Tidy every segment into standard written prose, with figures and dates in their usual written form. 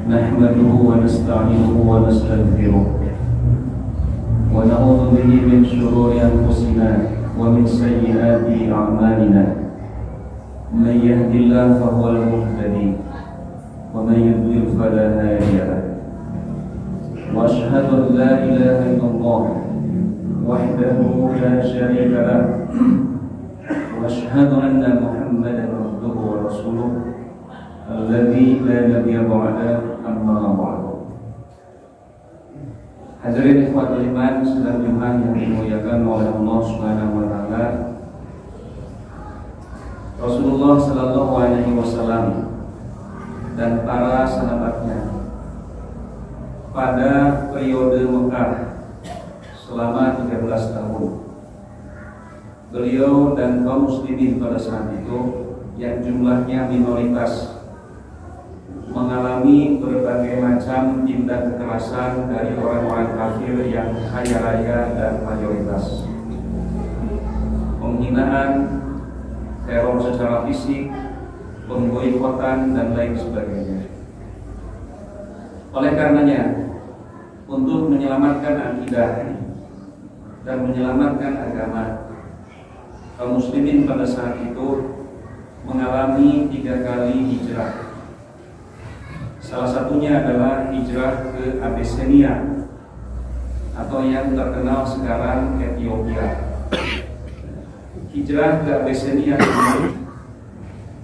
نحمده ونستعينه ونستغفره ونعوذ به من شرور أنفسنا ومن سيئات أعمالنا من يهد الله فهو المهتدي ومن يضلل فلا هادي له وأشهد أن لا إله إلا الله وحده لا شريك له وأشهد أن محمدا عبده ورسوله الذي لا نبي بعده أما بعد. Hadirin ikhwatul iman sedang Jumat yang dimuliakan oleh Allah Subhanahu wa taala. Rasulullah sallallahu alaihi wasallam dan para sahabatnya pada periode Mekah selama 13 tahun. Beliau dan kaum muslimin pada saat itu yang jumlahnya minoritas mengalami berbagai macam tindak kekerasan dari orang-orang kafir yang kaya raya dan mayoritas. Penghinaan, teror secara fisik, pemboikotan dan lain sebagainya. Oleh karenanya, untuk menyelamatkan akidah dan menyelamatkan agama, kaum muslimin pada saat itu mengalami 3 kali hijrah. Salah satunya adalah hijrah ke Abyssinia atau yang terkenal sekarang Ethiopia. Hijrah ke Abyssinia ini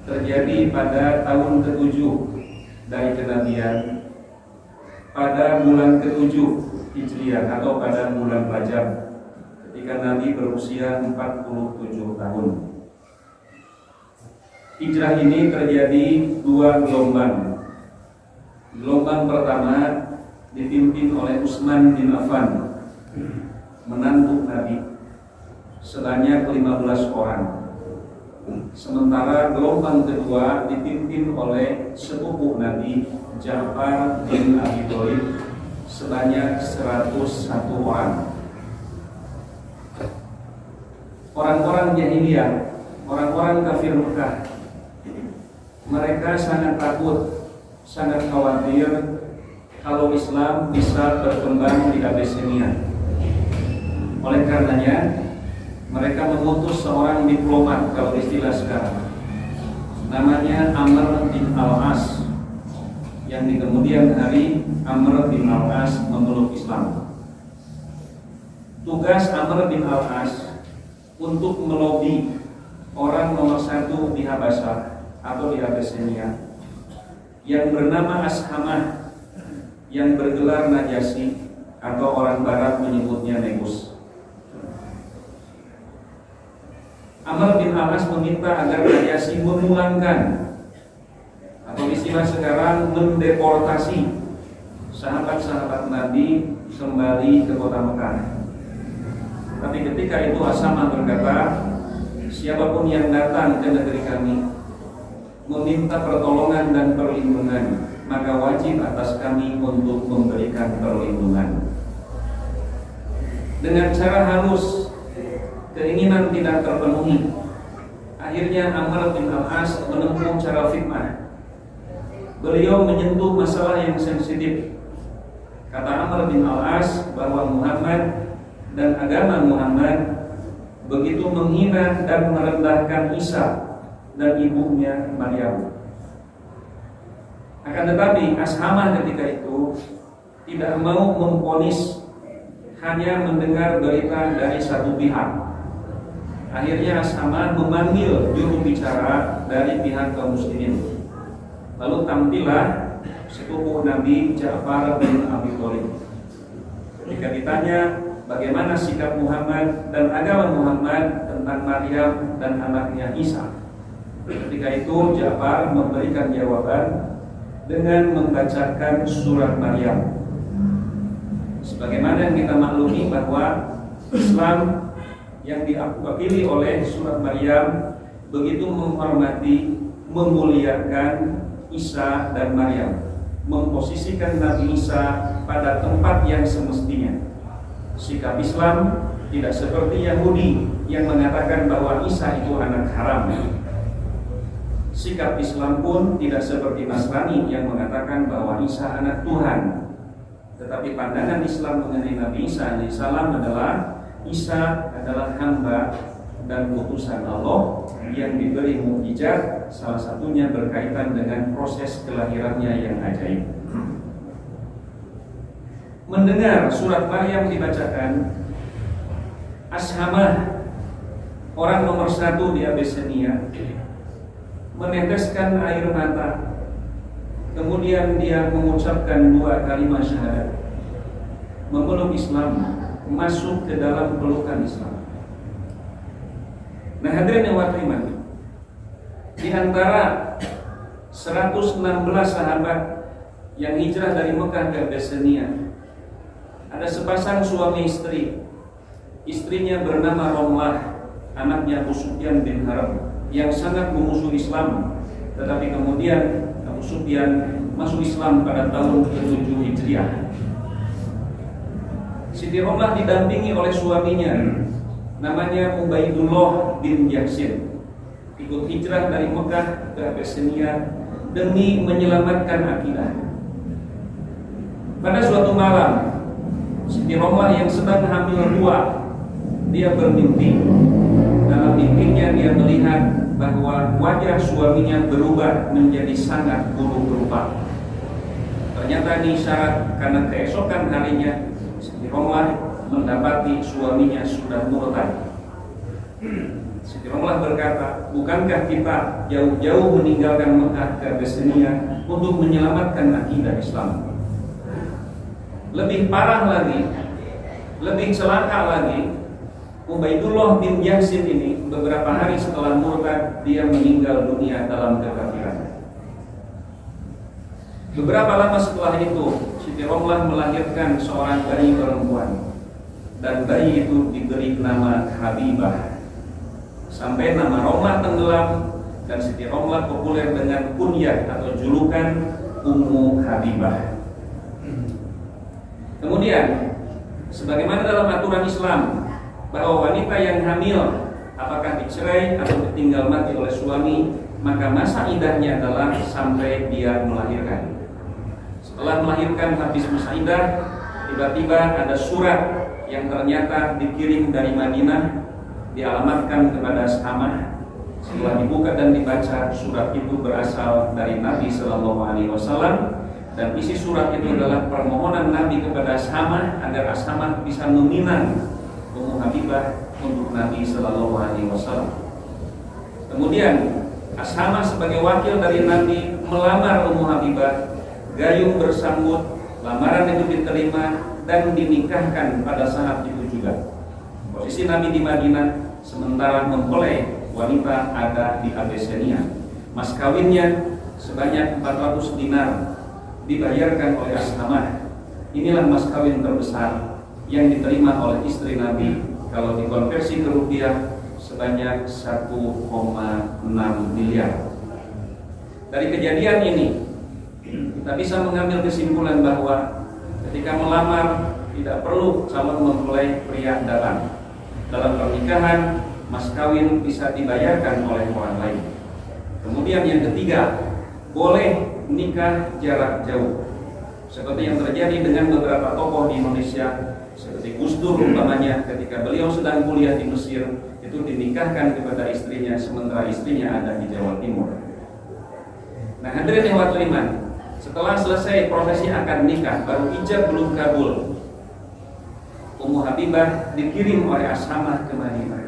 terjadi pada tahun ke-7 dari kenabian, pada bulan ke-7 Hijriah atau pada bulan Rajab ketika Nabi berusia 47 tahun. Hijrah ini terjadi 2 gelombang. Gelombang pertama dipimpin oleh Utsman bin Affan, menantu Nabi, sebanyak 15 orang. Sementara gelombang kedua dipimpin oleh sepupu Nabi Ja'far bin Abi Thalib, sebanyak 101 orang. Orang-orang jahiliyah, orang-orang kafir Mekah, mereka sangat takut, sangat khawatir kalau Islam bisa berkembang di Abyssinia. Oleh karenanya, mereka mengutus seorang diplomat, kalau istilah sekarang, namanya Amr bin Al-As, yang di kemudian hari Amr bin Al-As memeluk Islam. Tugas Amr bin Al-As untuk melobi orang nomor 1 di Habasyah atau di Abyssinia yang bernama Ashamah, yang bergelar Najasyi atau orang barat menyebutnya Negus. Amr bin Al-As meminta agar Najasyi memulangkan atau istilah sekarang mendeportasi sahabat-sahabat Nabi kembali ke kota Mekah. Tapi ketika itu Ashamah berkata, siapapun yang datang ke negeri kami meminta pertolongan dan perlindungan, maka wajib atas kami untuk memberikan perlindungan. Dengan cara halus, keinginan tidak terpenuhi, akhirnya Amr bin Al-As menempuh cara fitnah. Beliau menyentuh masalah yang sensitif. Kata Amr bin Al-As bahwa Muhammad dan agama Muhammad begitu menghina dan merendahkan Isa dan ibunya Maryam. Akan tetapi Ashamah ketika itu tidak mau memvonis, hanya mendengar berita dari satu pihak. Akhirnya Ashamah memanggil juru bicara dari pihak kaum muslimin. Lalu tampillah sepupu Nabi Ja'far bin Abi Thalib. Ketika ditanya bagaimana sikap Muhammad dan agama Muhammad tentang Maryam dan anaknya Isa, ketika itu Ja'far memberikan jawaban dengan membacakan surat Maryam. Sebagaimana yang kita maklumi bahwa Islam yang diwakili oleh surat Maryam begitu menghormati, memuliakan Isa dan Maryam, memposisikan Nabi Isa pada tempat yang semestinya. Sikap Islam tidak seperti Yahudi yang mengatakan bahwa Isa itu anak haram. Sikap Islam pun tidak seperti Nasrani yang mengatakan bahwa Isa anak Tuhan. Tetapi pandangan Islam mengenai Nabi Isa alaihissalam adalah Isa adalah hamba dan utusan Allah yang diberi mukjizat, salah satunya berkaitan dengan proses kelahirannya yang ajaib. Mendengar surat Maryam dibacakan, Ashamah, orang nomor 1 di Abyssinia, meneteskan air mata. Kemudian dia mengucapkan 2 kalimat syahadat, memeluk Islam, masuk ke dalam pelukan Islam. Nah, hadirin yang terhormat, di antara 116 sahabat yang hijrah dari Mekah ke Abyssinia, ada sepasang suami istri. Istrinya bernama Romlah, anaknya Abu Sufyan bin Harb, yang sangat memusuhi Islam. Tetapi kemudian Abu Sufyan masuk Islam pada tahun ke-7 Hijriah. Siti Romlah didampingi oleh suaminya, namanya Ubaidullah bin Yahsin, ikut hijrah dari Mekah ke Abyssinia demi menyelamatkan akidah. Pada suatu malam, Siti Romlah yang sedang hamil 2, dia bermimpi. Dalam mimpinya dia melihat bahwa wajah suaminya berubah menjadi sangat buruk rupa. Ternyata ini syarat karena keesokan harinya Siti Romlah mendapati suaminya sudah murtad. Siti Romlah berkata, bukankah kita jauh-jauh meninggalkan Mekah ke Abyssinia untuk menyelamatkan akidah Islam? Lebih parah lagi, lebih celaka lagi, Ubaidullah bin Yahsin ini beberapa hari setelah murtad, dia meninggal dunia dalam kekafiran. Beberapa lama setelah itu, Siti Romlah melahirkan seorang bayi perempuan, dan bayi itu diberi nama Habibah. Sampai nama Romlah tenggelam dan Siti Romlah populer dengan kunyah atau julukan Ummu Habibah. Kemudian, sebagaimana dalam aturan Islam bahwa wanita yang hamil apakah dicerai atau ditinggal mati oleh suami, maka masa iddahnya adalah sampai dia melahirkan. Setelah melahirkan habis masa iddah, tiba-tiba ada surat yang ternyata dikirim dari Madinah, dialamatkan kepada Ashamah. Setelah dibuka dan dibaca, surat itu berasal dari Nabi Shallallahu Alaihi Wasallam. Dan isi surat itu adalah permohonan Nabi kepada Ashamah agar Ashamah bisa meminang Ummu Habibah untuk Nabi Shallallahu Alaihi Wasallam. Kemudian Ashamah sebagai wakil dari Nabi melamar Ummu Habibah, gayung bersambut, lamaran itu diterima dan dinikahkan pada saat itu juga. Posisi Nabi di Madinah, sementara mempelai wanita ada di Abyssinia. Mas kawinnya sebanyak 400 dinar dibayarkan oleh Ashamah. Inilah mas kawin terbesar yang diterima oleh istri Nabi. Kalau dikonversi ke rupiah sebanyak 1,6 miliar. Dari kejadian ini kita bisa mengambil kesimpulan bahwa ketika melamar tidak perlu calon mempelai pria datang. Dalam pernikahan mas kawin bisa dibayarkan oleh orang lain. Kemudian yang ketiga, boleh nikah jarak jauh, seperti yang terjadi dengan beberapa tokoh di Indonesia, seperti Gus Dur umpamanya, ketika beliau sedang kuliah di Mesir, itu dinikahkan kepada istrinya sementara istrinya ada di Jawa Timur. Nah, hadirin yang iman, setelah selesai prosesi akad nikah, baru ijab belum kabul, Ummu Habibah dikirim oleh Ashamah ke Madinah.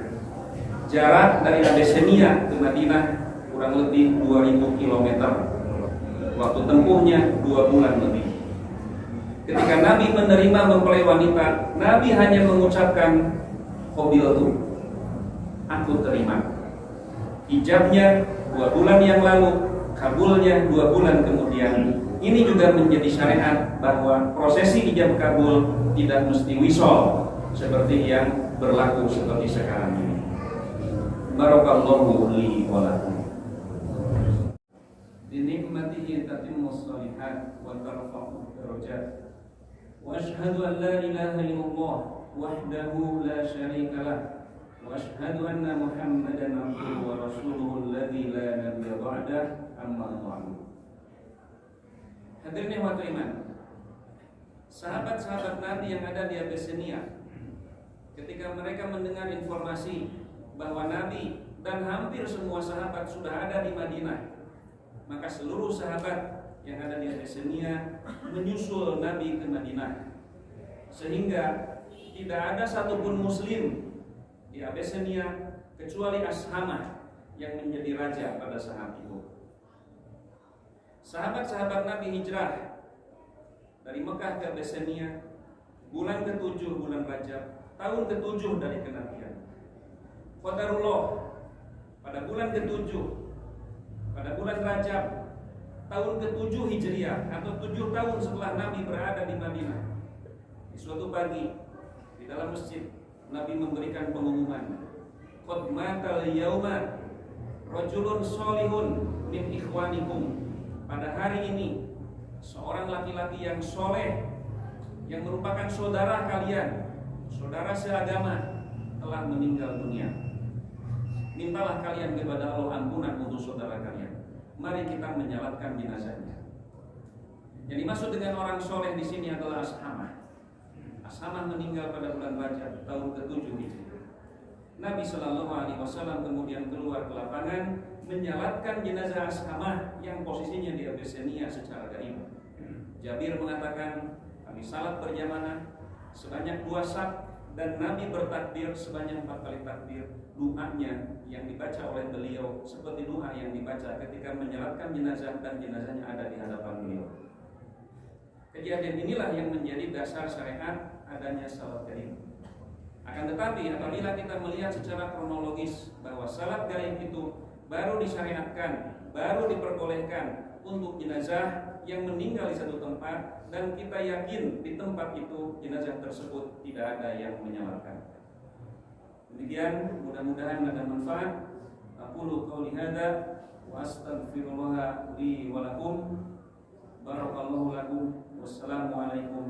Jarak dari Abyssinia ke Madinah kurang lebih 2000 km. Waktu tempuhnya 2 bulan lebih. Ketika Nabi menerima mempelai wanita, Nabi hanya mengucapkan qabiltu, aku terima. Ijabnya 2 bulan yang lalu, kabulnya 2 bulan kemudian. Ini juga menjadi syariat bahwa prosesi ijab kabul tidak mesti wisol seperti yang berlaku seperti sekarang ini. Barakallahu li wa lakum. Binikmatihi tatimmus shalihat wa tarfa'u darajat. Wa asyhadu an la ilaha illallah wahdahu la syarika lah wa asyhadu anna Muhammadan abduhu wa rasuluhu alladzi la nabiyya ba'dah, amma ba'du. Hadirin yang beriman, sahabat-sahabat Nabi yang ada di Abyssinia, ketika mereka mendengar informasi bahwa Nabi dan hampir semua sahabat sudah ada di Madinah, maka seluruh sahabat yang ada di Abyssinia menyusul Nabi ke Madinah, sehingga tidak ada satupun muslim di Abyssinia kecuali Ashamah yang menjadi raja pada saat itu. Sahabat-sahabat Nabi hijrah dari Mekah ke Abyssinia bulan ke-7 bulan Rajab, tahun ke-7 dari kenabian. Qadarullah, pada bulan ke-7, pada bulan Rajab, tahun ke-7 Hijriah, atau 7 tahun setelah Nabi berada di Madinah, di suatu pagi di dalam masjid Nabi memberikan pengumuman, qad matal yauma rajulun sholihun min ikhwanikum. Pada hari ini seorang laki-laki yang soleh, yang merupakan saudara kalian, saudara seagama, telah meninggal dunia. Mintalah kalian kepada Allah ampunan untuk saudara kalian. Mari kita menyalatkan jenazahnya. Yang dimaksud dengan orang soleh di sini adalah Ashamah. Ashamah meninggal pada bulan Rajab tahun ke-7 Hijriah. Nabi Shallallahu Alaihi Wasallam kemudian keluar ke lapangan menyalatkan jenazah Ashamah yang posisinya di Abyssinia secara gaib. Jabir mengatakan, kami salat berjamaah sebanyak 2 saf dan Nabi bertakbir sebanyak 4 kali takbir. Doanya yang dibaca oleh beliau seperti doa yang dibaca ketika menyalatkan jenazah dan jenazahnya ada di hadapan beliau. Kejadian inilah yang menjadi dasar syariat adanya salat gaib. Akan tetapi apabila kita melihat secara kronologis bahwa salat gaib itu baru disyariatkan, baru diperbolehkan untuk jenazah yang meninggal di satu tempat, dan kita yakin di tempat itu jenazah tersebut tidak ada yang menyalatkan. Demikian, mudah-mudahan ada manfaat. Aqulu qouli hadza wa astaghfirullah li wa lakum. Barakallahu lakum. Wassalamualaikum.